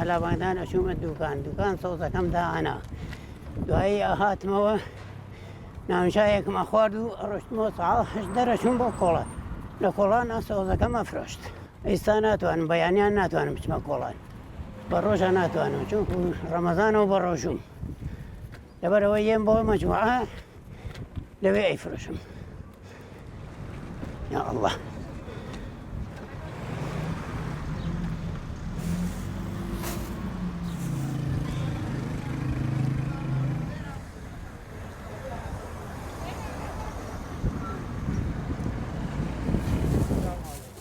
مەلابانگدان ئەچوومە دوکان سەوزەکەم داهەنا دوایی هاتمەوە ناونشایەکم ئەخوارد و ئەڕۆشتمەوە ساڵ هەشت دەرەچووم بۆ کۆڵان لە کۆڵان سەوزەکەم ئەفرۆشت ئێستا ناتوانم بەیانیان ناتوانم بچمە کۆڵان بە ڕۆژە ناتوانم چونکو ڕەمەزانەوە بە ڕۆژوم لەبەرەوە یێم بۆ مەجموعە لەوێ ئەیفرۆشم یا الله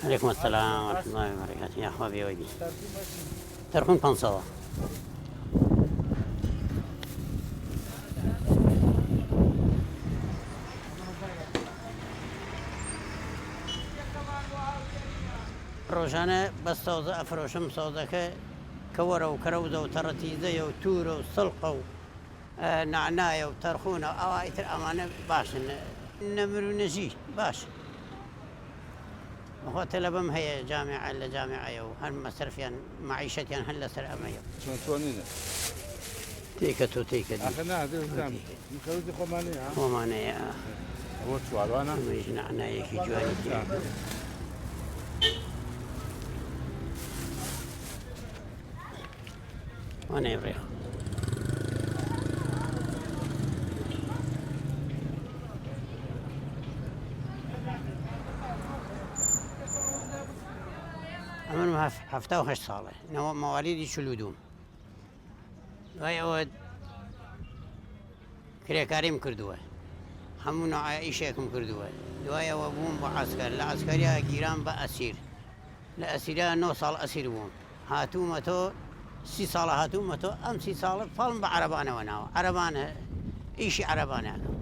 عليكم السلام ورحمة الله وبركاته يا أخوابي ويدي ترخون 500 ڕۆژانە بە سەوزە ئەفرۆشم سەوزەکە کەوەرە و کەرەوزە و تەڕەتیزەیە و توورە و سڵقە و نعنایە و تەرخونە ئەوە ئیتر ئەمانە باشن نەمر و نەژی باش بەخوا تەلەبەم هەیە جامعە لە جامعەیە و هەر مەسرفیان معیشەتیان هەر لەسەر ئەمەیە تێکە تۆ تێکە خۆمانەیە ئەمەیش نعنایەکی جوانی تێ وأنا يبريخ عمرم 17 ساڵە مواليدي شلودوم دوای ئەوە کرێکاریم کردووە هەموو نوع ئیشێکم کردووە دوای ئەوە بووم بە عەسکەر لە عەسکەریە گیران بە ئەسیر لە ئەسیرە 9 ساڵ ئەسیر بووم هاتوومەتۆ 30 ساڵە هاتوومەتۆ ئەم 30 ساڵە فەڵم بە عەرەبانەوە ناوە عەرەبانە ئیشی عەرەبانە